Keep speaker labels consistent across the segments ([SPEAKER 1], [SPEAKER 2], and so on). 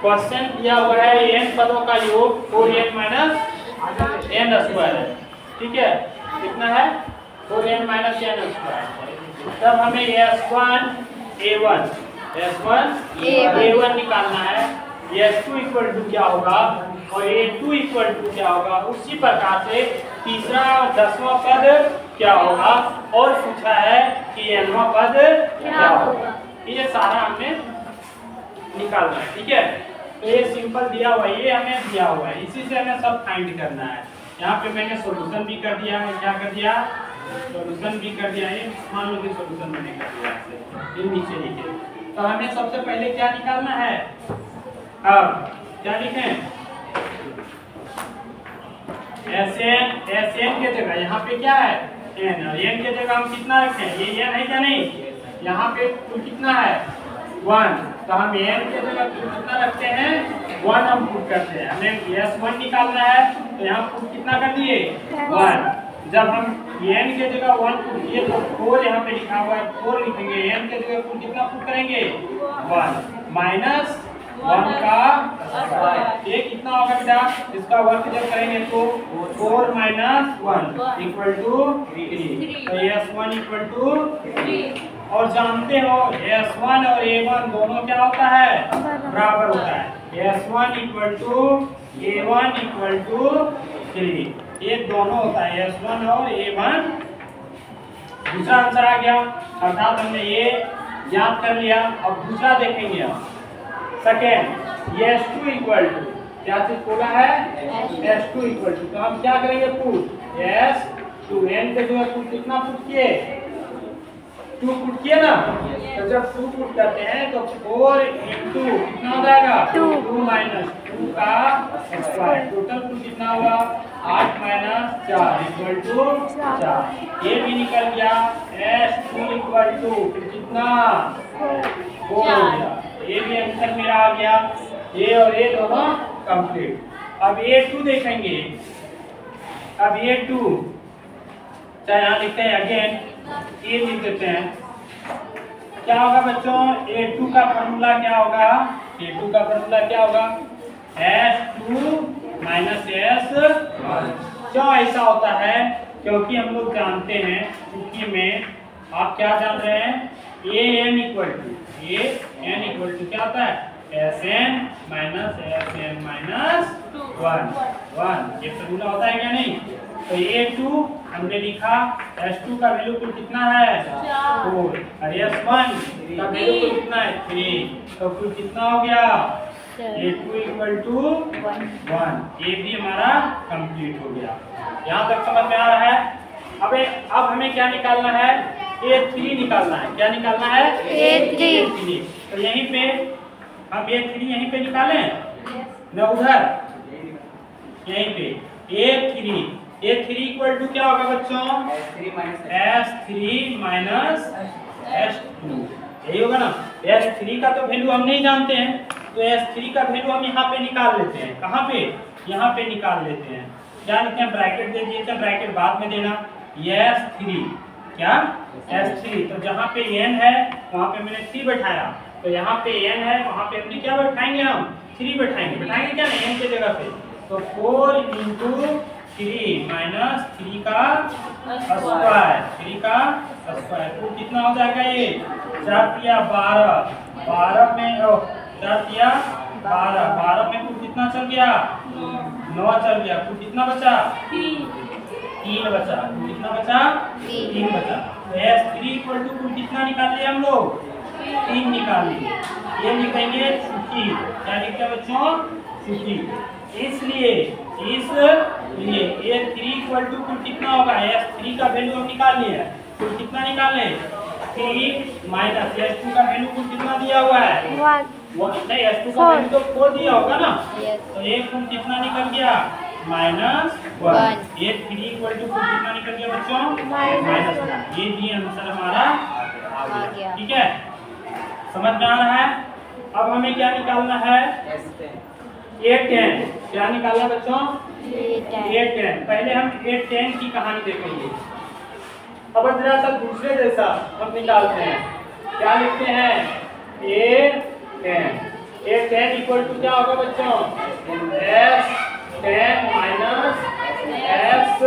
[SPEAKER 1] Question दिया हुआ है n पदों का योग 4n माइनस n स्क्वायर है। ठीक है, कितना है 4n माइनस n स्क्वायर। तब हमें S1 A1 निकालना है। S2 इक्वल टू क्या होगा और A2 इक्वल टू क्या होगा। उसी प्रकार से तीसरा और 10वां पद क्या होगा और पूछा है कि nवां पद क्या होगा। ये सारा हमें निकालना है। ठीक है, तो ये सिंपल दिया हुआ है, ये हमें दिया हुआ है, इसी से हमें सब फाइंड करना है। यहाँ पे मैंने सॉल्यूशन भी कर दिया है। क्या कर दिया, सॉल्यूशन भी कर दिया है। मान लो कि सॉल्यूशन मैंने कर दिया है, ये नीचे लिखे। तो हमें सबसे पहले क्या निकालना है, अब क्या लिखें, Sn के जगह यहाँ पे क्या है n, और n के जगह हम कितना रखें, ये n है क्या नहीं, यहाँ पे कुल कितना है 1, तो हम n के जगह कितना रखते हैं 1 हम पुट करते हैं। हमें S1 निकालना है तो यहाँ पुट कितना कर दिए 1। जब हम n के जगह 1 पुट किए तो 4 यहाँ पे लिखा हुआ है, 4 लिखेंगे। n के जगह पुट कितना पुट करेंगे 1 माइनस 1 का स्क्वायर। ये कितना होगा बेटा, इसका वर्ग जब करेंगे तो 4 माइनस 1 इक्वल टू 3। तो S1 इक्वल टू 3। और जानते हो S1 और A1 दोनों क्या होता है, बराबर होता है। S1 equal to A1 equal to 3, ये दोनों होता है S1 और A1। दूसरा आंसर आ गया, अर्थात हमने ये याद कर लिया। अब दूसरा देखेंगे हम, सेकेंड ये S2 इक्वल टू क्या चीज बोला है, S2 इक्वल टू, तो हम क्या करेंगे पुट S2, n के जो पुट कितना पुट किए 2 पुट किए ना, तो जब 2 पुट करते हैं तो 4 इंटू कितना हो जाएगा 2 माइनस 2 का स्क्वायर। टोटल पुट कितना हुआ 8 माइनस 4 इक्वल टू 4। ये भी निकल गया S2 इक्वल टू फिर कितना 4 हो गया। ये भी आंसर मेरा आ गया, ये और ये दोनों कंप्लीट। अब A2 देखेंगे, अब A2 चाहे यहाँ लिखते हैं अगेन ये लिख देते हैं। क्या होगा बच्चों, A2 का फॉर्मूला क्या होगा, A2 का फॉर्मूला क्या होगा S2 माइनस S। क्यों ऐसा होता है, क्योंकि हम लोग जानते हैं चूंकि में आप क्या जान रहे हैं AN इक्वल टू क्या होता है Sn माइनस Sn माइनस 1। ये फॉर्मूला होता है क्या नहीं। तो A2 हमने लिखा, S2 का वैल्यू कुल कितना है 4 और S1 का वैल्यू कुल कितना है 3, तो कुल कितना हो गया A2 इक्वल टू 1। ये भी हमारा कंप्लीट हो गया। यहाँ तक समझ में आ रहा है। अब हमें क्या निकालना है A3 निकालना है। क्या निकालना है A3। तो यहीं पे हम A3 यहीं पे निकालें न उधर, यहीं पे A3 इक्वल टू क्या होगा बच्चों S3 माइनस S2, यही होगा ना। S3 का तो वैल्यू हम नहीं जानते हैं, तो S3 का वैल्यू हम यहाँ पे निकाल लेते हैं। कहाँ पे, यहाँ पे निकाल लेते हैं। क्या लिखते हैं, ब्रैकेट दे दिए थे, ब्रैकेट बाद में देना। S3 क्या S3, तो जहाँ पे n है वहाँ पे मैंने 3 बैठाया, तो यहाँ पे n है वहाँ पे अपने क्या बैठाएंगे हम 3 बैठाएंगे क्या नहीं n के जगह पे। तो 4 इंटू 3 माइनस 3 का स्क्वायर, तो कितना हो जाएगा ये 4 तिया 12 में 4 तिया 12 में कुल कितना चल गया 9 चल गया। कुल कितना बचा 3 बचा। कितना बचा 3 बचा। तो S3 इक्वल टू कुल कितना निकाल लिया हम लोग 3 निकाल लिए। ये लिखेंगे चूंकि, क्या लिखते हैं बच्चों चूंकि, इसलिए A3 इक्वल टू कुल कितना होगा S3 का वैल्यू हम निकाल लिए। कुल कितना निकाले 3 माइनस S2 का वैल्यू कुल कितना दिया हुआ है 1 नहीं, S2 का वैल्यू तो 4 दिया होगा ना। तो ये कुल कितना निकल गया -1। ये 3 इक्वल टू कुल कितना निकल गया बच्चों -1। ये भी आंसर हमारा आ गया। ठीक है, समझ में आ रहा है। अब हमें क्या निकालना है A10। क्या निकालना बच्चों A10। पहले हम A10 की कहानी देखेंगे। अब जरा सा दूसरे जैसा हम निकालते हैं। क्या लिखते हैं A10 इक्वल टू क्या होगा बच्चों, s 10 माइनस s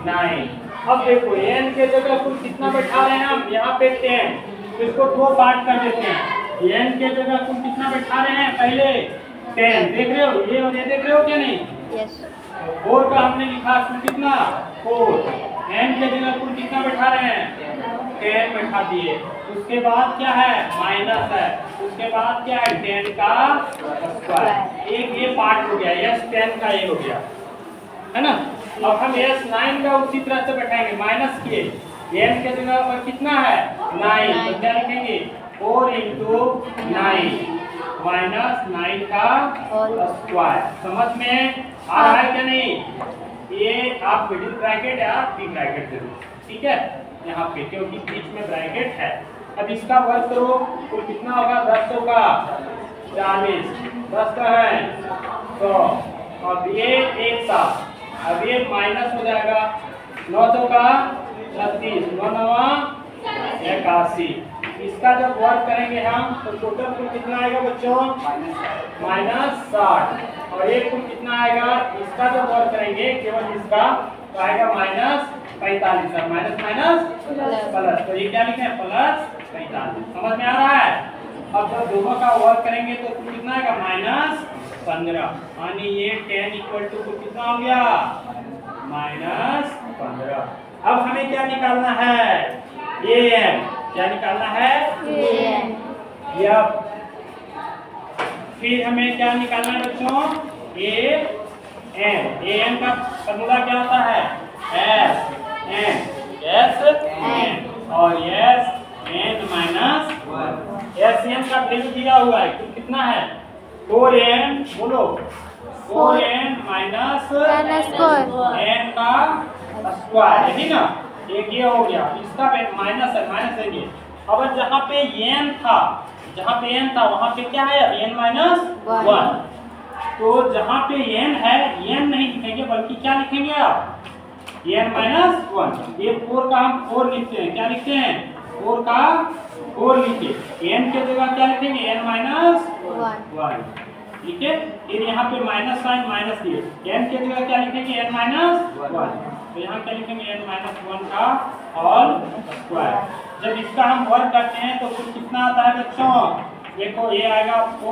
[SPEAKER 1] 9। अब देखो n के जगह कुल कितना बैठा रहे हैं हम, यहाँ पे 10, तो इसको दो पार्ट कर देते हैं। n के जगह कुल कितना बैठा रहे हैं, पहले 10 देख रहे हो, ये और ये देख रहे हो क्या नहीं,
[SPEAKER 2] यस
[SPEAKER 1] 4 का हमने लिखा कुल कितना 4, n के जगह कुल कितना बैठा रहे हैं, 10 बैठा दिए। उसके बाद क्या है, माइनस है, उसके बाद क्या है 10 का स्क्वायर। एक ये पार्ट हो गया, s 10 का ये हो गया है ना। अब हम s 9 का उसी तरह से बैठाएंगे, माइनस किए, n के जगह पर कितना है 9, तो क्या लिखेंगे 4 into 9 माइनस 9 का स्क्वायर। समझ में आ रहा है क्या नहीं, ये आप मिडिल ब्रैकेट या बिग ब्रैकेट दे दो, ठीक है, यहाँ पे क्योंकि बीच में ब्रैकेट है। अब इसका वर्ग करो, तो कितना होगा 10 का 40, 10 का है 100, अब ये एक साथ, अब ये माइनस हो जाएगा, 9 का 36, 9 81। इसका जब वर्ग करेंगे हम तो टोटल कुल कितना आएगा बच्चों, माइनस 60, और ये कुल कितना आएगा, इसका जब वर्ग करेंगे केवल इसका तो आएगा माइनस 45, और माइनस माइनस प्लस, तो ये क्या लिखे हैं प्लस 45। समझ में आ रहा है। अब जब दोनों का वर्ग करेंगे तो कुल कितना आएगा माइनस 15, यानी ये 10 इक्वल टू कुल कितना हो गया माइनस 15। अब हमें क्या निकालना है, ये क्या निकालना है, या फिर हमें क्या निकालना है बच्चों, an का फॉर्मूला क्या होता है, s n और s n minus 1। s n का वैल्यू दिया हुआ है तो कितना है 4n, बोलो 4n माइनस n का स्क्वायर, यही ना, एक ये हो गया, इसका माइनस है, माइनस है ये। अब जहाँ पे n था, जहाँ पे n था वहाँ पे क्या है n माइनस 1, तो जहाँ पे n है n नहीं लिखेंगे बल्कि क्या लिखेंगे आप n माइनस 1। ये 4 का हम 4 लिखते हैं, क्या लिखते हैं 4 का 4 लिखे, n के जगह क्या लिखेंगे n माइनस 1, ठीक है। फिर यहाँ पे माइनस साइन माइनस दिए, n के जगह क्या लिखेंगे n माइनस 1, तो यहाँ क्या लिखेंगे n माइनस 1 का होल स्क्वायर। जब इसका हम वर्ग करते हैं तो कुछ कितना आता है बच्चों, देखो ये आएगा 4